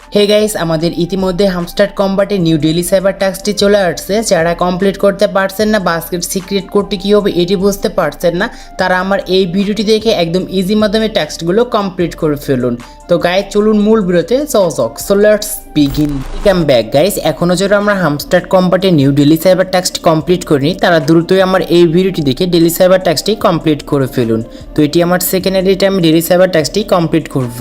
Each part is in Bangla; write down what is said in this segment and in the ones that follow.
হে গাইস, আমাদের ইতিমধ্যে হামস্টার কম্বাটে নিউ ডেইলি সাইবার টাস্কটি চলে আসছে। যারা কমপ্লিট করতে পারছেন না, বাস্কেট সিক্রেট কোডটি কী হবে এটি বুঝতে পারছেন না, তারা আমার এই ভিডিওটি দেখে একদম ইজি মাধ্যমে টাস্কগুলো কমপ্লিট করে ফেলুন। তো গাইস চলুন মূল ভিডিওতে যাক। So let's begin. Come back guys, এখনও যারা আমরা হামস্টার কম্বাটে নিউ ডেইলি সাইবার টাস্কটি কমপ্লিট করিনি, তারা দ্রুতই আমার এই ভিডিওটি দেখে ডেইলি সাইবার টাস্কটি কমপ্লিট করে ফেলুন। তো এটি আমার সেকেন্ড এডিটে আমি ডেইলি সাইবার টাস্কটি কমপ্লিট করব।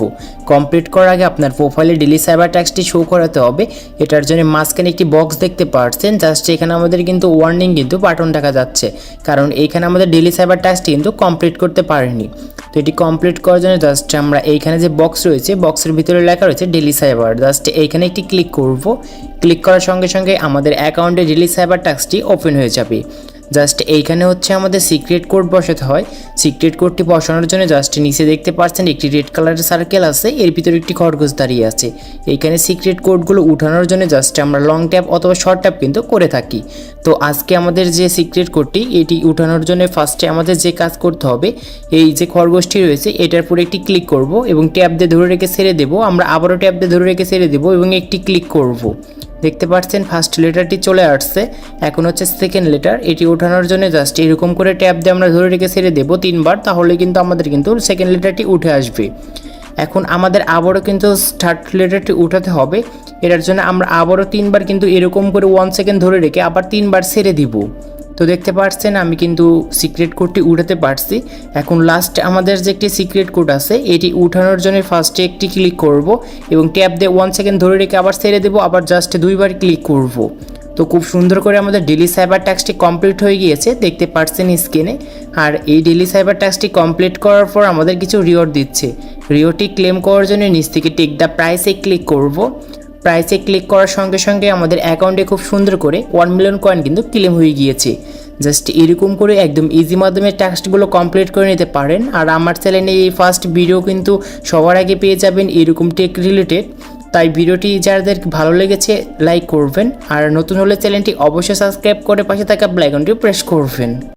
কমপ্লিট করার আগে আপনার প্রোফাইলে ডেইলি সাইবার টাস্কটি শো করাতে হবে। এটার জন্য মাঝখানে একটি বক্স দেখতে পাচ্ছেন, জাস্ট এখানে আমাদের কিন্তু ওয়ার্নিং কিন্তু বাটন দেখা যাচ্ছে, কারণ এইখানে আমাদের ডেইলি সাইবার টাস্কটি কিন্তু কমপ্লিট করতে পারিনি। তো এটি কমপ্লিট করার জন্য জাস্ট আমরা এইখানে যে বক্স রয়েছে, বক্সের ভিতরে লেখা রয়েছে ডেইলি সাইবার, জাস্ট এইখানে একটি ক্লিক করব। ক্লিক করার সঙ্গে সঙ্গে আমাদের অ্যাকাউন্টে ডেইলি সাইবার টাস্কটি ওপেন হয়ে যাবে। জাস্ট এইখানে হচ্ছে আমাদের সিক্রেট কোড বসাতে হয়। সিক্রেট কোডটি বসানোর জন্য জাস্ট নিচে দেখতে পাচ্ছেন একটি রেড কালারের সার্কেল আছে, এর ভিতরে একটি খরগোশ দাঁড়িয়ে আছে। এইখানে সিক্রেট কোডগুলো উঠানোর জন্য জাস্ট আমরা লং ট্যাপ অথবা শর্ট ট্যাপ কিন্তু করে থাকি। তো আজকে আমাদের যে সিক্রেট কোডটি এটি উঠানোর জন্য ফার্স্টে আমাদের যে কাজ করতে হবে, এই যে খরগোশটি রয়েছে এটার উপরে একটি ক্লিক করব এবং ট্যাপ দিয়ে ধরে রেখে ছেড়ে দেবো। আমরা আবারও ট্যাপ দিয়ে ধরে রেখে ছেড়ে দেবো এবং একটি ক্লিক করব। দেখতে পাচ্ছেন ফার্স্ট লেটারটি চলে আসছে, এখন হচ্ছে সেকেন্ড লেটার। এটি ওঠানোর জন্য জাস্ট এরকম করে ট্যাপ দিয়ে আমরা ধরে রেখে ছেড়ে দেবো 3বার, তাহলে কিন্তু আমাদের কিন্তু সেকেন্ড লেটারটি উঠে আসবে। এখন আমাদের আবারও কিন্তু থার্ড লেটারটি উঠাতে হবে। এটার জন্য আমরা আবারও 3বার কিন্তু এরকম করে 1 সেকেন্ড ধরে রেখে আবার 3বার ছেড়ে দিব। তো দেখতে পাচ্ছেন আমি কিন্তু সিক্রেট কোডটি উঠাতে পারছি। এখন লাস্ট আমাদের যে একটি সিক্রেট কোড আছে এটি উঠানোর জন্য ফার্স্টে একটি ক্লিক করব এবং ট্যাপ দিয়ে 1 সেকেন্ড ধরে রেখে আবার ছেড়ে দেবো, আবার জাস্ট 2বার ক্লিক করব। তো খুব সুন্দর করে আমাদের ডেইলি সাইবার টাস্কটি কমপ্লিট হয়ে গিয়েছে, দেখতে পাচ্ছেন স্ক্রিনে। আর এই ডেইলি সাইবার টাস্কটি কমপ্লিট করার পর আমাদের কিছু রিওয়ার্ড দিচ্ছে। রিওয়ার্ডটি ক্লেম করার জন্য নিচ থেকে টেক দ্য প্রাইসে ক্লিক করব। প্রাইসে ক্লিক করার সঙ্গে সঙ্গে আমাদের অ্যাকাউন্টে খুব সুন্দর করে 1 মিলিয়ন কয়েন কিন্তু ক্লেম হয়ে গিয়েছে। জাস্ট এরকম করে একদম ইজি মাধ্যমে টাস্কগুলো কমপ্লিট করে নিতে পারেন। আর আমার চ্যানেলে এই ফার্স্ট ভিডিও কিন্তু সবার আগে পেয়ে যাবেন এরকম টেক রিলেটেড। তাই ভিডিওটি যাদের ভালো লেগেছে লাইক করবেন, আর নতুন হলে চ্যানেলটি অবশ্যই সাবস্ক্রাইব করে পাশে থাকা বেল আইকনটি প্রেস করবেন।